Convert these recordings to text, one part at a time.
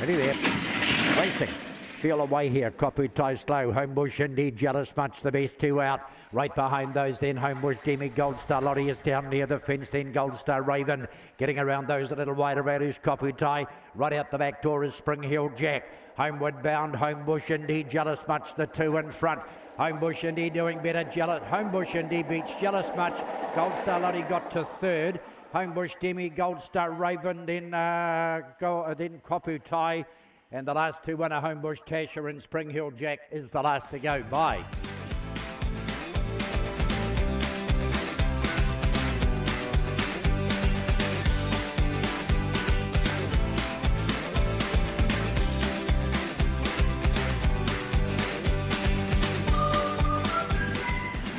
Ready there. Racing. Feel away here. Kopu tie slow. Homebush indeed. Jealous much the best two out. Right behind those then Homebush Demi Gold Star Lottie is down near the fence. Then Gold Star Raven getting around those a little wider out is Kopu tie. Right out the back door is Spring Hill Jack. Homeward bound Homebush indeed. Jealous much the two in front. Homebush indeed doing better. Homebush indeed beats Jealous much. Gold Star Lottie got to third. Homebush Demi Gold Star Raven then Kopu tie. And the last two winner, Homebush Tasha and Spring Hill Jack, is the last to go by.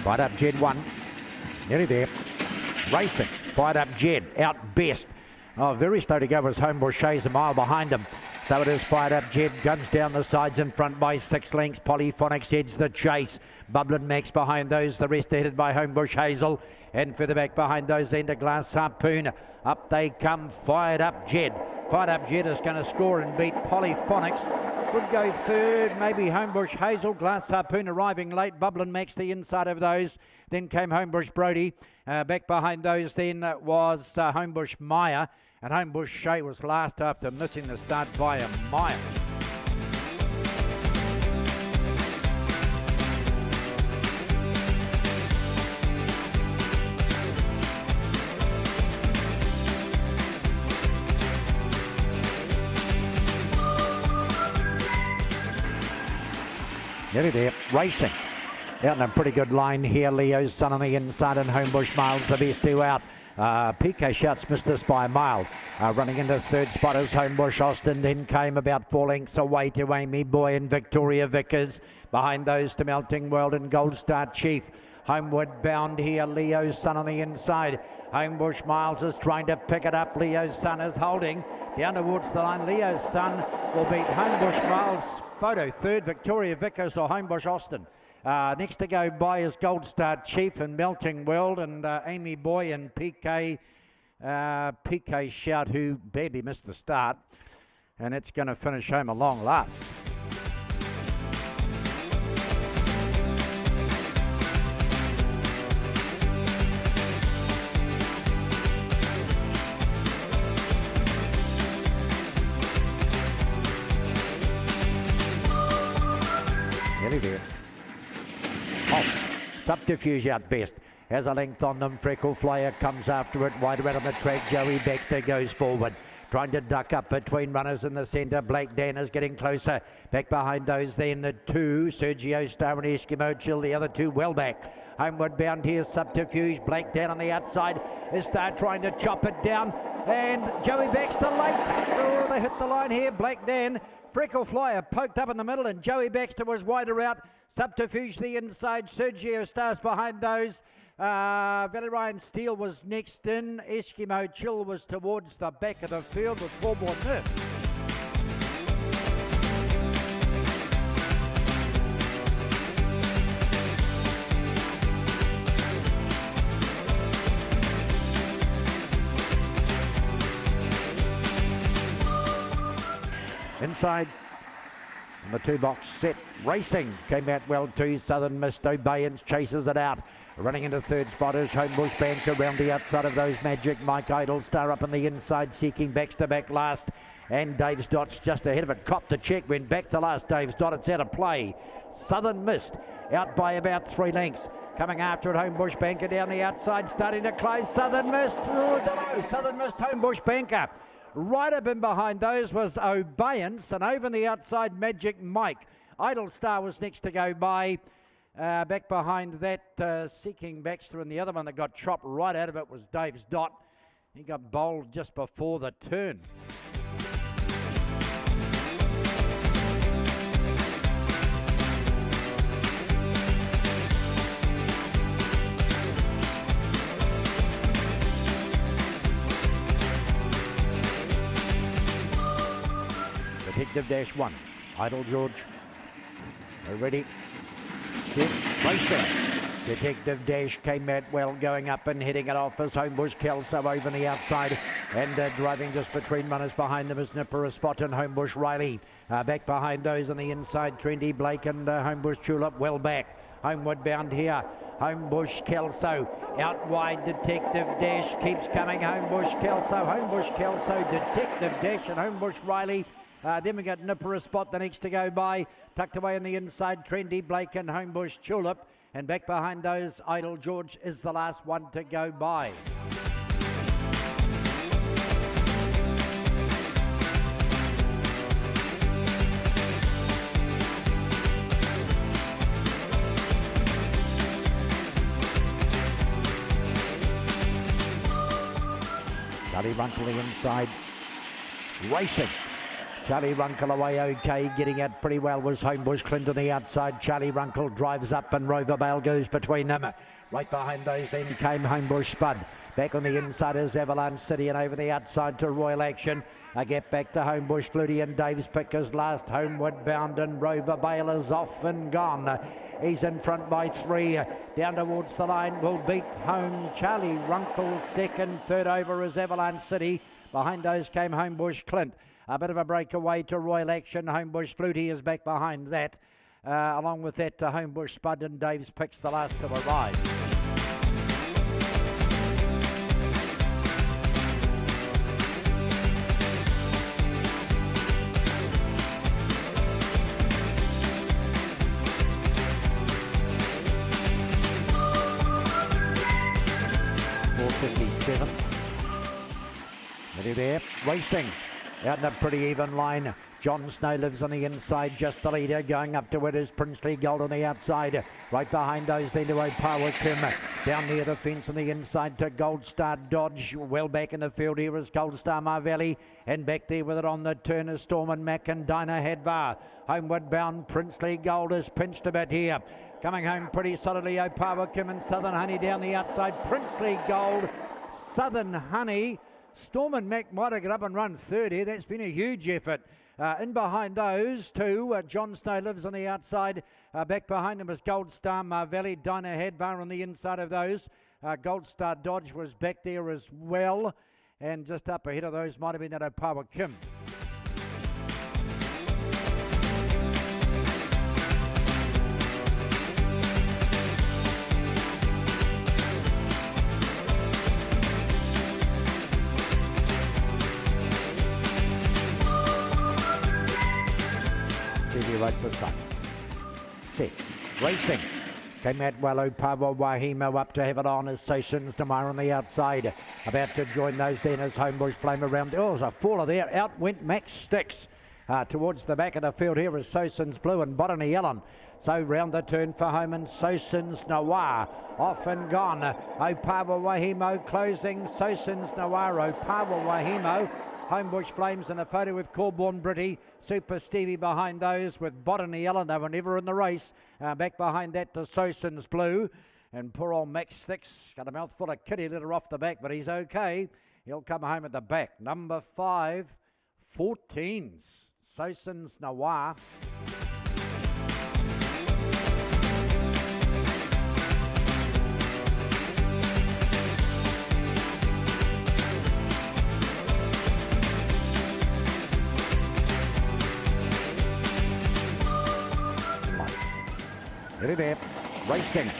Fired Up Jed won. Nearly there. Racing. Fired Up Jed out best. Oh, very slow to go was Homebush Shays a mile behind him. So it is Fired Up Jed, guns down the sides in front by 6 lengths. Polyphonics heads the chase. Bubbling Max behind those, the rest headed by Homebush Hazel. And further back behind those, End of Glass Harpoon. Up they come, Fired Up Jed. Fired Up Jed is going to score and beat Polyphonics. Could go third, maybe Homebush Hazel. Glass Harpoon arriving late. Bubbling Max the inside of those. Then came Homebush Brody. Back behind those then was Homebush Maya. And Homebush Shay was last after missing the start by a mile. Nearly there, racing. Out in a pretty good line here. Leo's Son on the inside and Homebush Miles the best two out. PK Shouts missed this by a mile. Running into third spot is Homebush Austin. Then came about 4 lengths away to Amy Boy and Victoria Vickers. Behind those to Melting World and Gold Star Chief. Homeward bound here, Leo's Son on the inside. Homebush Miles is trying to pick it up. Leo's Son is holding. Down towards the line, Leo's Son will beat Homebush Miles. Photo third, Victoria Vickers or Homebush Austin. Next to go by is Gold Star Chief and Melting World and Amy Boy and PK Shout, who badly missed the start. And it's going to finish home a long last. Nearly there. Off. Subterfuge out best. Has a length on them. Freckle Flyer comes after it. Wider out on the track. Joey Baxter goes forward. Trying to duck up between runners in the centre. Blake Dan is getting closer. Back behind those then the two. Sergio Star and Eskimo Chill. The other two well back. Homeward bound here. Subterfuge. Blake Dan on the outside. Is Star trying to chop it down. And Joey Baxter late. So they hit the line here. Blake Dan. Freckle Flyer poked up in the middle and Joey Baxter was wider out. Subterfuge the inside. Sergio Stars behind those. Valerian Steele was next in. Eskimo Chill was towards the back of the field with Fourborn Nerf. Inside, and the 2-box set racing came out well too. Southern Mist Obeyance chases it out. Running into third spot is Homebush Bank around the outside of those Magic. Mike Idle Star up on the inside, seeking Baxter back last. And Dave's Dot's just ahead of it. Copped the check, went back to last. Dave's Dot, it's out of play. Southern Mist out by about 3 lengths. Coming after it, Homebush Banker down the outside, starting to close. Southern Mist, Southern Mist, Homebush Banker. Right up in behind those was Obeyance, and over on the outside, Magic Mike. Idle Star was next to go by. Back behind that, Seeking Baxter, and the other one that got chopped right out of it was Dave's Dot. He got bowled just before the turn. Detective Dash 1, Idle George, ready, set, racer. Detective Dash came out well, going up and heading it off as Homebush Kelso over the outside, and driving just between runners behind them is Nipper Spot and Homebush Riley. Back behind those on the inside, Trendy Blake and Homebush Tulip well back. Homeward bound here, Homebush Kelso. Out wide, Detective Dash keeps coming, Homebush Kelso, Detective Dash and Homebush Riley. Then we got Nipper Spot the next to go by. Tucked away on the inside, Trendy Blake and Homebush Tulip. And back behind those, Idle George is the last one to go by. Charlie Runkle the inside, racing. Charlie Runkle away okay, getting out pretty well was Homebush Clint on the outside. Charlie Runkle drives up and Rover Bale goes between them. Right behind those then came Homebush Spud. Back on the inside is Avalanche City, and over the outside to Royal Action. A gap back to Homebush Flutie, and Dave's Pickers last homeward bound, and Rover Bale is off and gone. He's in front by 3. Down towards the line will beat home Charlie Runkle second. Third over is Avalanche City. Behind those came Homebush Clint. A bit of a breakaway to Royal Action. Homebush Flutie is back behind that. Along with that to Homebush Spud, and Dave's Picks the last to arrive. .457. Ready there, racing. Out in a pretty even line. John Snow lives on the inside, just the leader. Going up to it is Princely Gold on the outside. Right behind those then to Opawa Kim. Down near the fence on the inside to Gold Star Dodge. Well back in the field here is Gold Star Marvelli. And back there with it on the turn is Storm and Mac and Dinah Hadvar. Homeward bound Princely Gold is pinched a bit here. Coming home pretty solidly, Opawa Kim and Southern Honey down the outside. Princely Gold, Southern Honey. Storm and Mac might have got up and run third here. That's been a huge effort. In behind those two, John Snow lives on the outside. Back behind him is Gold Star Marvelli. Dinah Hadvar on the inside of those. Gold Star Dodge was back there as well. And just up ahead of those might have been that Opawa Kim. Right for sun. Set. Racing. Came out well, Opawa Wahimo up to have it on as Sessions Demar on the outside. About to join those then as Homebush Flame around. Oh, there's a faller there. Out went Max Sticks. Towards the back of the field here is Sosins Blue and Botany Ellen. So round the turn for home and Sosins Noir. Off and gone. Opawa Wahimo closing. Sosins Noir. Opawa Wahimo. Homebush Flames in a photo with Corborn Britty. Super Stevie behind those with Botany Ellen. They were never in the race. Back behind that to Sosins Blue. And poor old Max Sticks got a mouthful of kitty litter off the back, but he's okay. He'll come home at the back. Number 5, 14s. Sosins Noir. Ready there, racing.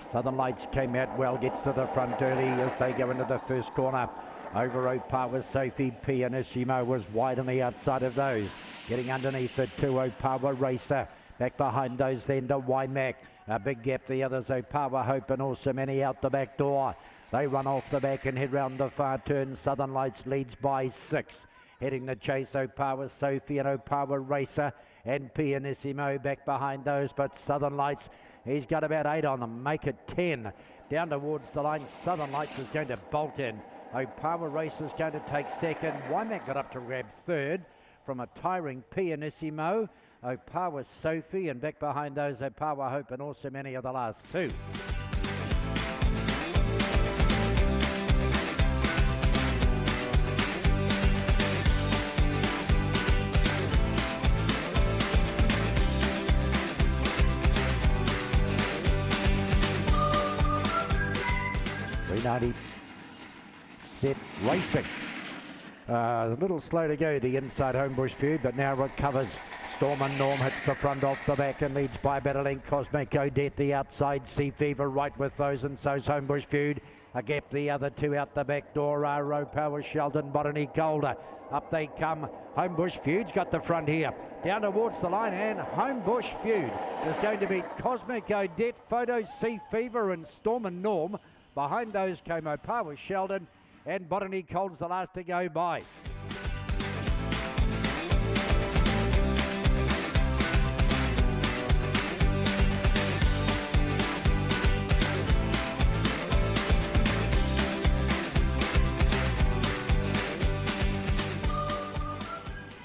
Southern Lights came out well, gets to the front early as they go into the first corner. Over Opawa Sophie Pianissimo was wide on the outside of those. Getting underneath it to Opawa Racer. Back behind those then to Wymac. A big gap, the others Opawa Hope and also many out the back door. They run off the back and head round the far turn. Southern Lights leads by 6. Heading the chase, Opawa Sophie and Opawa Racer and Pianissimo back behind those, but Southern Lights, he's got about 8 on them, make it 10. Down towards the line, Southern Lights is going to bolt in. Opawa Racer is going to take second. Wymac got up to grab third from a tiring Pianissimo. Opawa Sophie, and back behind those, Opawa Hope and also many of the last 2. 390. Set racing. A little slow to go, the inside Homebush Feud, but now recovers. Storm and Norm hits the front off the back and leads by better link. Cosmic Odette the outside. Sea Fever right with those, and so's Homebush Feud. A gap the other two out the back door are Row Power, Sheldon, Botany, Calder. Up they come. Homebush Feud's got the front here. Down towards the line, and Homebush Feud is going to beat Cosmic Odette, Photo, Sea Fever and Storm and Norm. Behind those came Opawa, Sheldon, and Botany Cold's the last to go by.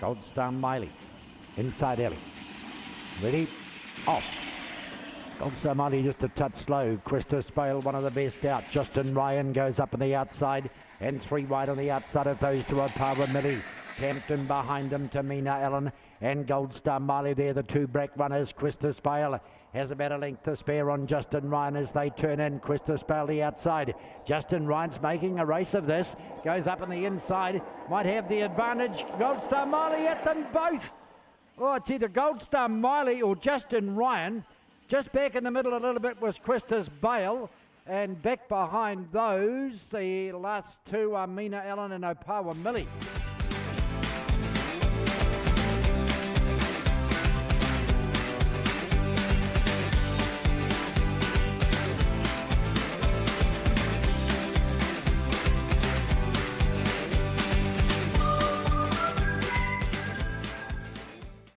Gold Star Miley, inside alley, ready, off. Gold Star Miley just a touch slow. Krista Spale, one of the best out. Justin Ryan goes up on the outside, and 3 wide on the outside of those two are Para Millie. Campton behind them, Tamina Allen and Gold Star Miley. They're the two black runners. Krista Spale has about a length to spare on Justin Ryan as they turn in. Krista Spale the outside. Justin Ryan's making a race of this. Goes up on the inside. Might have the advantage. Gold Star Miley at them both. Oh, it's either Gold Star Miley or Justin Ryan. Just back in the middle a little bit was Krista's Bale, and back behind those, the last two are Mina Allen and Opawa Millie.